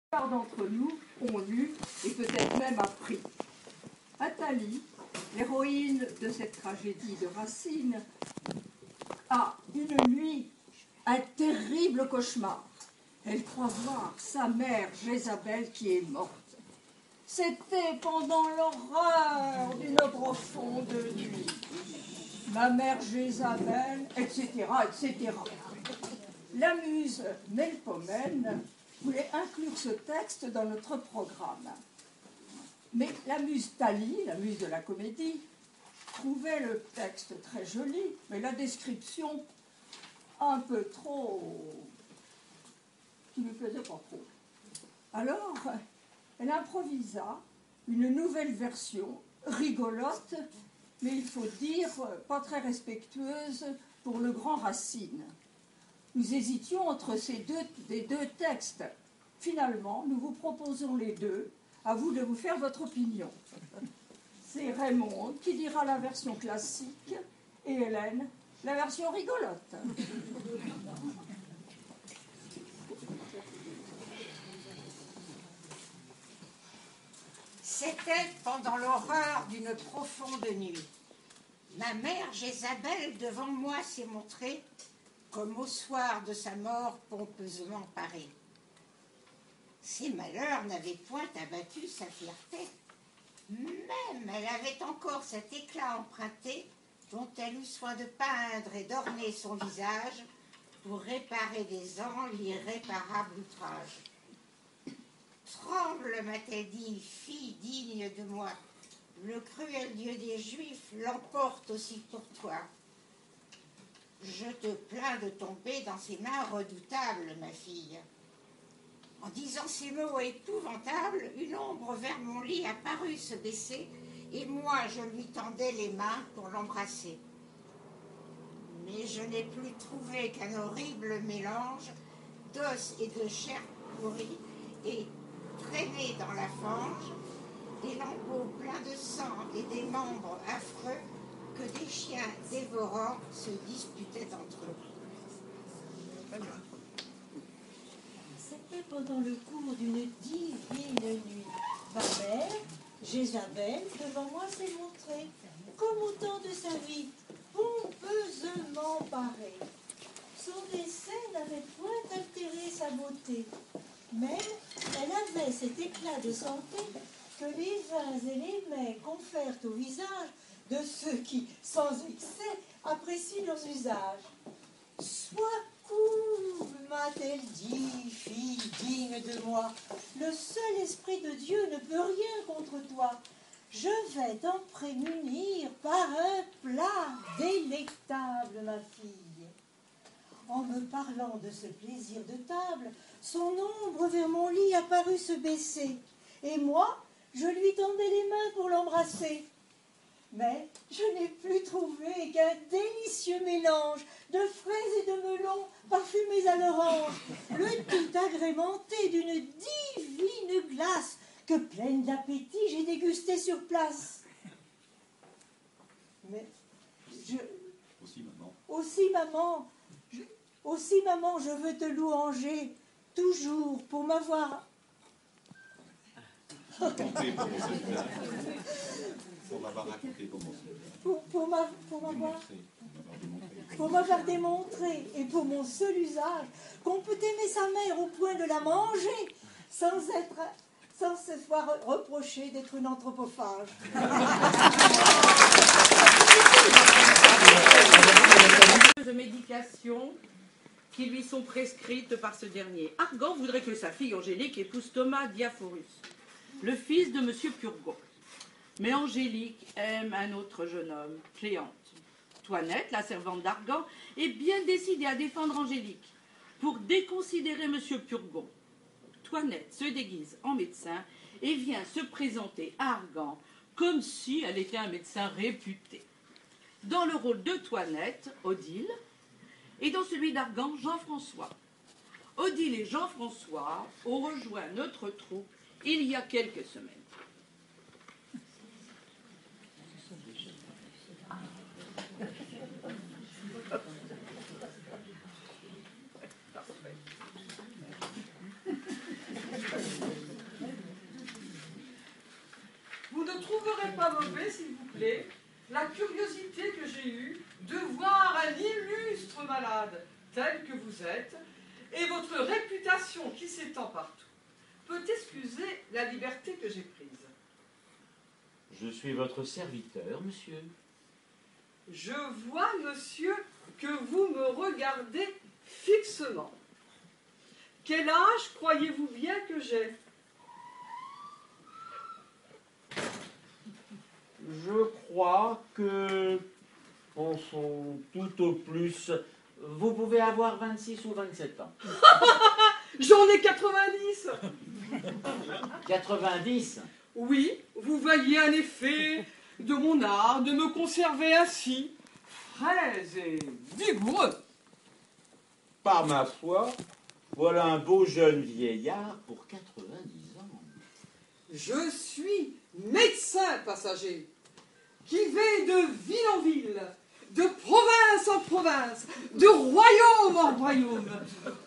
plupart d'entre nous ont lu et peut-être même appris. Athalie, l'héroïne de cette tragédie de Racine, a une nuit un terrible cauchemar. Elle croit voir sa mère Jézabel qui est morte. C'était pendant l'horreur d'une profonde nuit. Ma mère Jézabel, etc., etc. La muse Melpomène voulait inclure ce texte dans notre programme. Mais la muse Thalie, la muse de la comédie, trouvait le texte très joli, mais la description un peu trop... qui ne lui plaisait pas trop. Alors, elle improvisa une nouvelle version, rigolote, mais il faut dire pas très respectueuse pour le grand Racine. Nous hésitions entre des deux textes. Finalement, nous vous proposons les deux, à vous de vous faire votre opinion. C'est Raymond qui dira la version classique et Hélène la version rigolote. C'était pendant l'horreur d'une profonde nuit. Ma mère Jézabel devant moi s'est montrée comme au soir de sa mort pompeusement parée. Ses malheurs n'avaient point abattu sa fierté. Même elle avait encore cet éclat emprunté dont elle eut soin de peindre et d'orner son visage pour réparer des ans l'irréparable outrage. Tremble, m'a-t-elle dit, fille digne de moi. Le cruel Dieu des Juifs l'emporte aussi pour toi. Je te plains de tomber dans ses mains redoutables, ma fille. En disant ces mots épouvantables, une ombre vers mon lit apparut se baisser, et moi je lui tendais les mains pour l'embrasser. Mais je n'ai plus trouvé qu'un horrible mélange d'os et de chair pourrie, et traîné dans la fange, des lambeaux pleins de sang et des membres affreux que des chiens dévorants se disputaient entre eux. C'était pendant le cours d'une divine nuit. Ma mère, Jézabel, devant moi s'est montrée, comme au temps de sa vie, pompeusement parée. Son décès n'avait point altéré sa beauté, mais elle avait cet éclat de santé que les vins et les mets confèrent au visage de ceux qui, sans excès, apprécient leurs usages. Sois cool, m'a-t-elle dit, fille digne de moi. Le seul esprit de Dieu ne peut rien contre toi. Je vais t'en prémunir par un plat délectable, ma fille. En me parlant de ce plaisir de table, son ombre vers mon lit apparut se baisser, et moi, je lui tendais les mains pour l'embrasser. Mais je n'ai plus trouvé qu'un délicieux mélange de fraises et de melons parfumés à l'orange, le tout agrémenté d'une divine glace que, pleine d'appétit, j'ai dégusté sur place. Mais Aussi, maman, je veux te louanger, toujours, pour m'avoir... Pour m'avoir démontré, et pour mon seul usage, qu'on peut aimer sa mère au point de la manger, sans se voir reprocher d'être une anthropophage. De médication qui lui sont prescrites par ce dernier. Argan voudrait que sa fille Angélique épouse Thomas Diaphorus, le fils de M. Purgon. Mais Angélique aime un autre jeune homme, Cléante. Toinette, la servante d'Argan, est bien décidée à défendre Angélique pour déconsidérer M. Purgon. Toinette se déguise en médecin et vient se présenter à Argan comme si elle était un médecin réputé. Dans le rôle de Toinette, Odile, et dans celui d'Argan, Jean-François. Odile et Jean-François ont rejoint notre troupe il y a quelques semaines. pas mauvais, s'il vous plaît, la curiosité que j'ai eue de voir un illustre malade tel que vous êtes et votre réputation qui s'étend partout peut excuser la liberté que j'ai prise. Je suis votre serviteur, monsieur. Je vois, monsieur, que vous me regardez fixement. Quel âge croyez-vous bien que j'ai? Je crois que, pensons tout au plus, vous pouvez avoir 26 ou 27 ans. J'en ai 90. 90? Oui, vous voyez un effet de mon art de me conserver ainsi, frais et vigoureux. Par ma foi, voilà un beau jeune vieillard pour 90 ans. Je suis médecin passager, qui vais de ville en ville, de province en province, de royaume en royaume,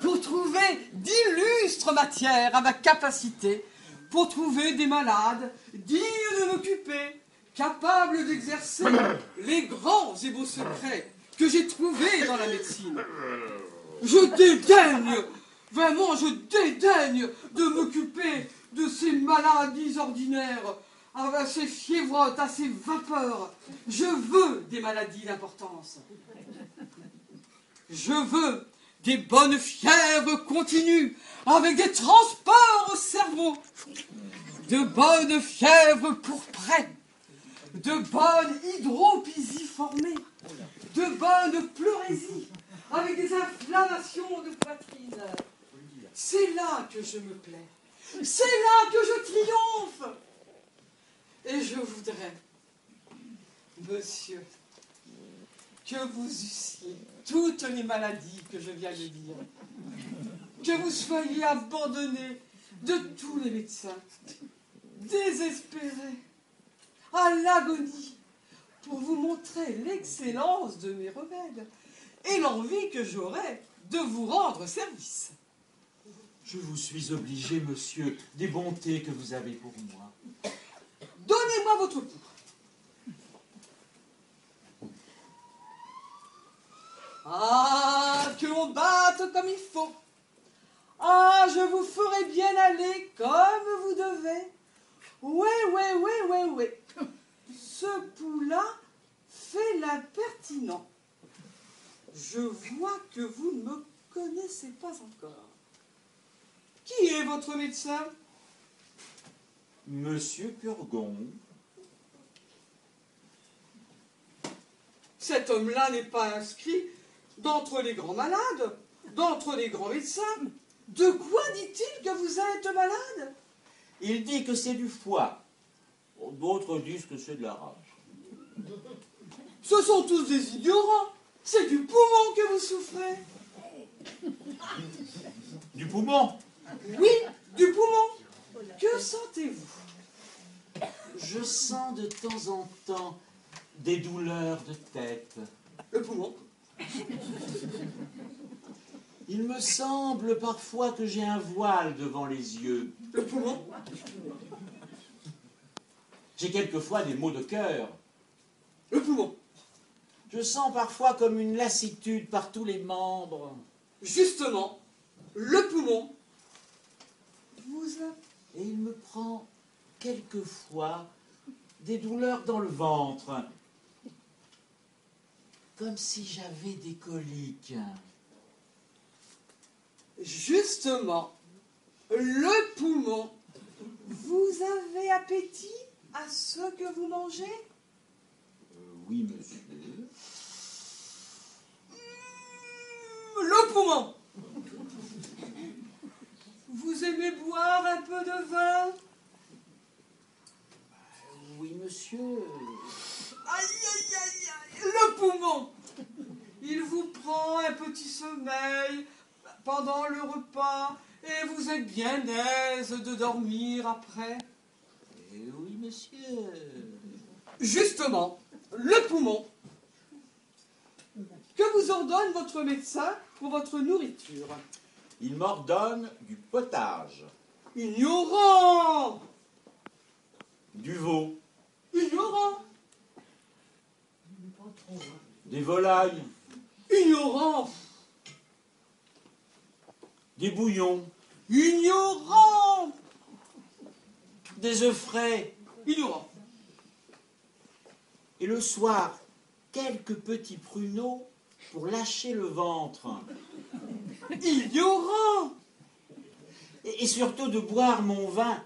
pour trouver d'illustres matières à ma capacité, pour trouver des malades dignes de m'occuper, capables d'exercer les grands et beaux secrets que j'ai trouvés dans la médecine. Je dédaigne, vraiment je dédaigne de m'occuper de ces maladies ordinaires, à ces fièvrottes, à ces vapeurs. Je veux des maladies d'importance. Je veux des bonnes fièvres continues, avec des transports au cerveau, de bonnes fièvres pourprées, de bonnes hydropisiformées, de bonnes pleurésies, avec des inflammations de poitrine. C'est là que je me plais. C'est là que je triomphe. Et je voudrais, monsieur, que vous eussiez toutes les maladies que je viens de dire, que vous soyez abandonné de tous les médecins, désespéré, à l'agonie, pour vous montrer l'excellence de mes remèdes et l'envie que j'aurais de vous rendre service. Je vous suis obligé, monsieur, des bontés que vous avez pour moi. Donnez-moi votre pouls. Ah, que l'on batte comme il faut. Ah, je vous ferai bien aller comme vous devez. Ouais. Ce pouls-là fait l'impertinent. Je vois que vous ne me connaissez pas encore. Qui est votre médecin? Monsieur Purgon. Cet homme-là n'est pas inscrit d'entre les grands malades, d'entre les grands médecins. De quoi dit-il que vous êtes malade? Il dit que c'est du foie. D'autres disent que c'est de la rage. Ce sont tous des ignorants. C'est du poumon que vous souffrez. Du poumon? Oui, du poumon. Que sentez-vous? Je sens de temps en temps des douleurs de tête. Le poumon. Il me semble parfois que j'ai un voile devant les yeux. Le poumon. J'ai quelquefois des maux de cœur. Le poumon. Je sens parfois comme une lassitude par tous les membres. Justement, le poumon. Et il me prend quelquefois des douleurs dans le ventre. Comme si j'avais des coliques. Justement, le poumon. Vous avez appétit à ce que vous mangez? Oui, monsieur. Le poumon. Vous aimez boire un peu de vin? Oui, monsieur. Aïe, le poumon. Il vous prend un petit sommeil pendant le repas et vous êtes bien aise de dormir après. Oui, monsieur. Justement, le poumon. Que vous ordonne votre médecin pour votre nourriture? Il m'ordonne du potage. Ignorant! Du veau. Ignorant! des volailles, Ignorant. des bouillons, Ignorant. des œufs frais, Ignorant. et le soir, quelques petits pruneaux pour lâcher le ventre. Ignorant. Et surtout de boire mon vin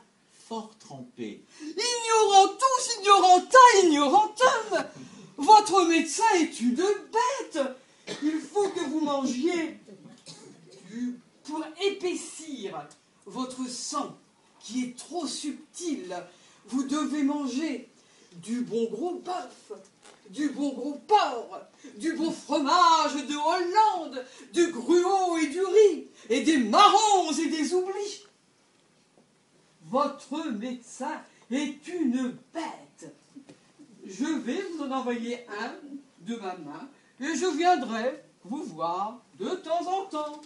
fort trempé. Ignorantus, ignoranta, ignorantum. Votre médecin est une bête. Il faut que vous mangiez pour épaissir votre sang qui est trop subtil. Vous devez manger du bon gros bœuf, du bon gros porc, du bon fromage de Hollande, du gruau et du riz, et des marrons et des oublis. Votre médecin est une bête. Je vais vous en envoyer un de ma main, et je viendrai vous voir de temps en temps,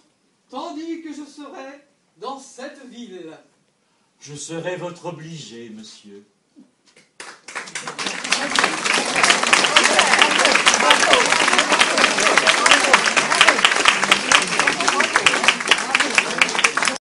tandis que je serai dans cette ville. Je serai votre obligé, monsieur.